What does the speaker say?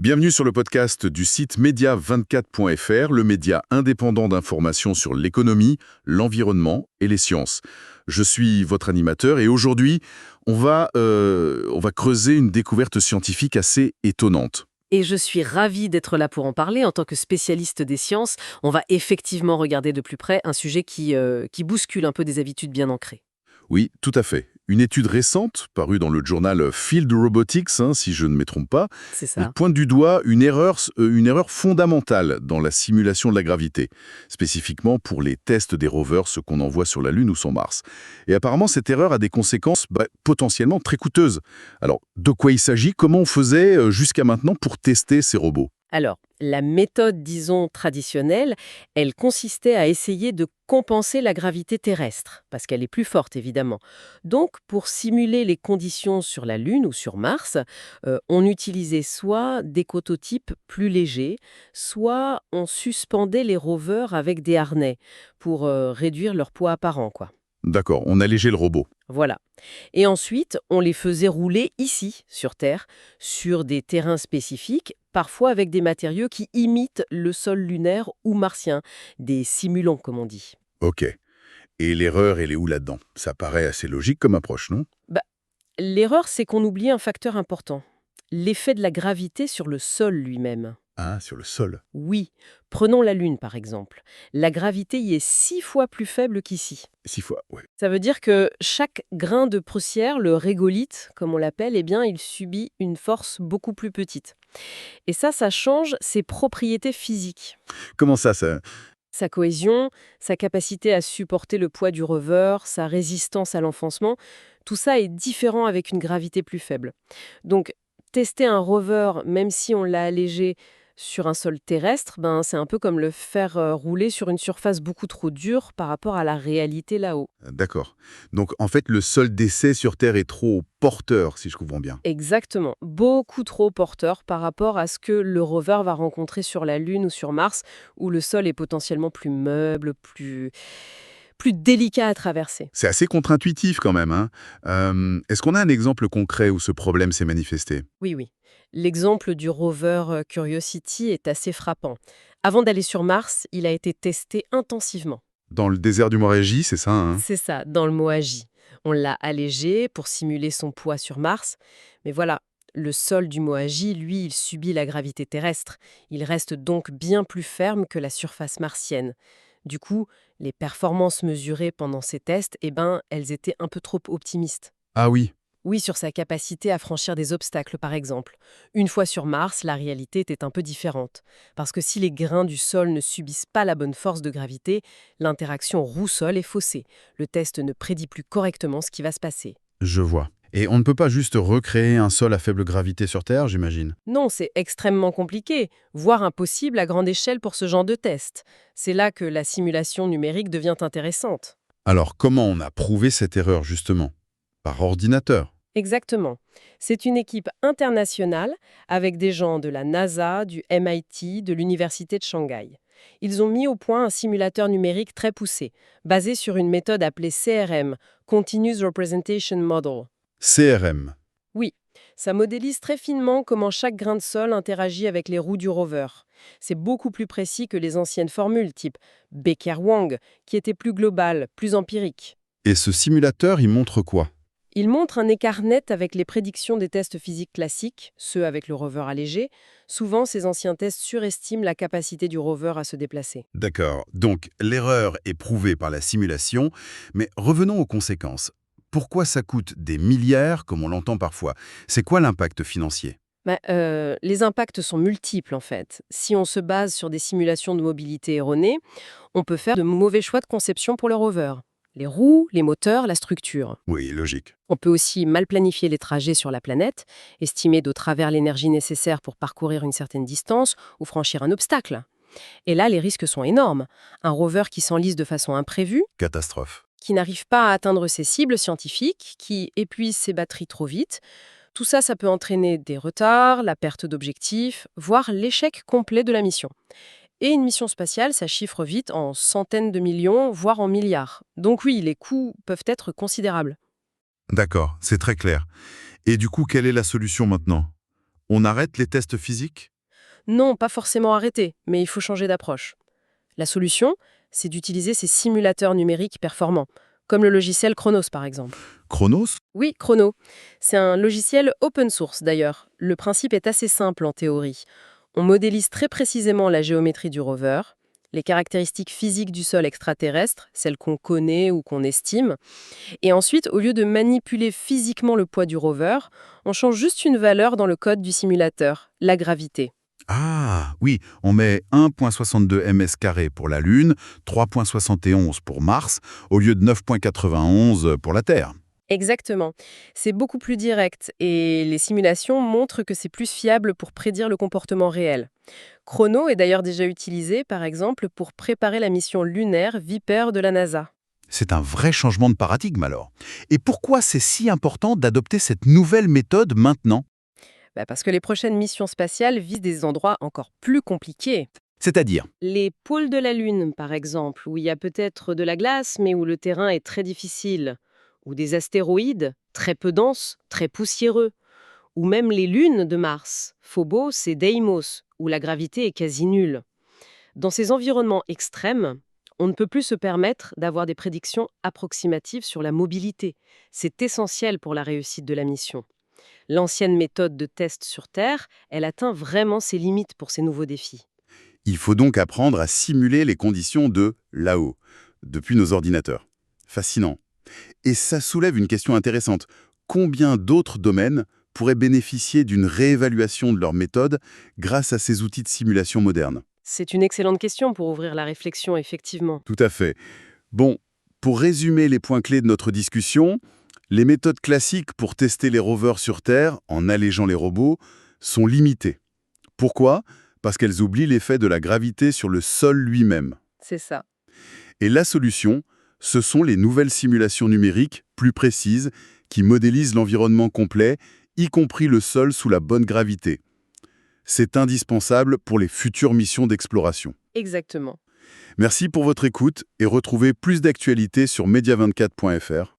Bienvenue sur le podcast du site media24.fr, le média indépendant d'information sur l'économie, l'environnement et les sciences. Je suis votre animateur et aujourd'hui, on va creuser une découverte scientifique assez étonnante. Et je suis ravie d'être là pour en parler. En tant que spécialiste des sciences, on va effectivement regarder de plus près un sujet qui bouscule un peu des habitudes bien ancrées. Oui, tout à fait. Une étude récente, parue dans le journal Field Robotics, si je ne me trompe pas, C'est ça. pointe du doigt une erreur fondamentale dans la simulation de la gravité, spécifiquement pour les tests des rovers, ce qu'on envoie sur la Lune ou sur Mars. Et apparemment, cette erreur a des conséquences potentiellement très coûteuses. Alors, de quoi il s'agit? Comment on faisait jusqu'à maintenant pour tester ces robots? Alors, la méthode, disons, traditionnelle, elle consistait à essayer de compenser la gravité terrestre, parce qu'elle est plus forte, évidemment. Donc, pour simuler les conditions sur la Lune ou sur Mars, on utilisait soit des prototypes plus légers, soit on suspendait les rovers avec des harnais pour réduire leur poids apparent, quoi. D'accord, on allégeait le robot. Voilà. Et ensuite, on les faisait rouler ici, sur Terre, sur des terrains spécifiques, parfois avec des matériaux qui imitent le sol lunaire ou martien, des simulants comme on dit. Ok. Et l'erreur, elle est où là-dedans? Ça paraît assez logique comme approche, non? Bah, l'erreur, c'est qu'on oublie un facteur important, l'effet de la gravité sur le sol lui-même. Ah, sur le sol. Oui, prenons la Lune par exemple. La gravité y est 6 fois plus faible qu'ici. 6 fois, ouais. Ça veut dire que chaque grain de poussière, le régolithe, comme on l'appelle, eh bien, il subit une force beaucoup plus petite. Et ça change ses propriétés physiques. Comment ça? Sa cohésion, sa capacité à supporter le poids du rover, sa résistance à l'enfoncement, tout ça est différent avec une gravité plus faible. Donc, tester un rover, même si on l'a allégé sur un sol terrestre, c'est un peu comme le faire rouler sur une surface beaucoup trop dure par rapport à la réalité là-haut. D'accord. Donc, en fait, le sol d'essai sur Terre est trop porteur, si je comprends bien. Exactement, beaucoup trop porteur par rapport à ce que le rover va rencontrer sur la Lune ou sur Mars, où le sol est potentiellement plus meuble, plus délicat à traverser. C'est assez contre-intuitif quand même, hein. Est-ce qu'on a un exemple concret où ce problème s'est manifesté? Oui, oui. L'exemple du rover Curiosity est assez frappant. Avant d'aller sur Mars, il a été testé intensivement. Dans le désert du Mojave, c'est ça, hein? C'est ça, dans le Mojave. On l'a allégé pour simuler son poids sur Mars. Mais voilà, le sol du Mojave, lui, il subit la gravité terrestre. Il reste donc bien plus ferme que la surface martienne. Du coup, les performances mesurées pendant ces tests, elles étaient un peu trop optimistes. Ah oui, Oui, sur sa capacité à franchir des obstacles, par exemple. Une fois sur Mars, la réalité était un peu différente. Parce que si les grains du sol ne subissent pas la bonne force de gravité, l'interaction roue-sol est faussée. Le test ne prédit plus correctement ce qui va se passer. je vois. Et on ne peut pas juste recréer un sol à faible gravité sur Terre, j'imagine? Non, c'est extrêmement compliqué, voire impossible à grande échelle pour ce genre de test. C'est là que la simulation numérique devient intéressante. Alors, comment on a prouvé cette erreur, justement? Par ordinateur? Exactement. C'est une équipe internationale avec des gens de la NASA, du MIT, de l'Université de Shanghai. Ils ont mis au point un simulateur numérique très poussé, basé sur une méthode appelée CRM, Continuous Representation Model. CRM. Oui, ça modélise très finement comment chaque grain de sol interagit avec les roues du rover. C'est beaucoup plus précis que les anciennes formules type Baker-Wang, qui étaient plus globales, plus empiriques. Et ce simulateur, il montre quoi? Il montre un écart net avec les prédictions des tests physiques classiques, ceux avec le rover allégé. Souvent, ces anciens tests surestiment la capacité du rover à se déplacer. D'accord. Donc, l'erreur est prouvée par la simulation, mais revenons aux conséquences. Pourquoi ça coûte des milliards, comme on l'entend parfois? C'est quoi l'impact financier? Les impacts sont multiples en fait. Si on se base sur des simulations de mobilité erronées, on peut faire de mauvais choix de conception pour le rover. Les roues, les moteurs, la structure. Oui, logique. On peut aussi mal planifier les trajets sur la planète, estimer d'au travers l'énergie nécessaire pour parcourir une certaine distance ou franchir un obstacle. Et là, les risques sont énormes. Un rover qui s'enlise de façon imprévue, Catastrophe. qui n'arrive pas à atteindre ses cibles scientifiques, qui épuise ses batteries trop vite, tout ça, ça peut entraîner des retards, la perte d'objectifs, voire l'échec complet de la mission. Et une mission spatiale, ça chiffre vite en centaines de millions, voire en milliards. Donc oui, les coûts peuvent être considérables. D'accord, c'est très clair. Et du coup, quelle est la solution maintenant? On arrête les tests physiques? Non, pas forcément arrêter, mais il faut changer d'approche. La solution, c'est d'utiliser ces simulateurs numériques performants, comme le logiciel Chronos par exemple. Chronos? Oui, Chrono. C'est un logiciel open source d'ailleurs. Le principe est assez simple en théorie. On modélise très précisément la géométrie du rover, les caractéristiques physiques du sol extraterrestre, celles qu'on connaît ou qu'on estime, et ensuite, au lieu de manipuler physiquement le poids du rover, on change juste une valeur dans le code du simulateur, la gravité. Ah, oui, on met 1,62 ms² pour la Lune, 3,71 pour Mars, au lieu de 9,91 pour la Terre. Exactement. C'est beaucoup plus direct et les simulations montrent que c'est plus fiable pour prédire le comportement réel. Chrono est d'ailleurs déjà utilisé, par exemple, pour préparer la mission lunaire Viper de la NASA. C'est un vrai changement de paradigme alors. Et pourquoi c'est si important d'adopter cette nouvelle méthode maintenant? Parce que les prochaines missions spatiales visent des endroits encore plus compliqués. C'est-à-dire? Les pôles de la Lune, par exemple, où il y a peut-être de la glace, mais où le terrain est très difficile. Ou des astéroïdes, très peu denses, très poussiéreux. Ou même les lunes de Mars, Phobos et Deimos, où la gravité est quasi nulle. Dans ces environnements extrêmes, on ne peut plus se permettre d'avoir des prédictions approximatives sur la mobilité. C'est essentiel pour la réussite de la mission. L'ancienne méthode de test sur Terre, elle atteint vraiment ses limites pour ces nouveaux défis. Il faut donc apprendre à simuler les conditions de là-haut, depuis nos ordinateurs. Fascinant. Et ça soulève une question intéressante. Combien d'autres domaines pourraient bénéficier d'une réévaluation de leur méthode grâce à ces outils de simulation modernes? C'est une excellente question pour ouvrir la réflexion, effectivement. Tout à fait. Bon, pour résumer les points clés de notre discussion, les méthodes classiques pour tester les rovers sur Terre, en allégeant les robots, sont limitées. Pourquoi? Parce qu'elles oublient l'effet de la gravité sur le sol lui-même. C'est ça. Et la solution, ce sont les nouvelles simulations numériques, plus précises, qui modélisent l'environnement complet, y compris le sol sous la bonne gravité. C'est indispensable pour les futures missions d'exploration. Exactement. Merci pour votre écoute et retrouvez plus d'actualités sur media24.fr.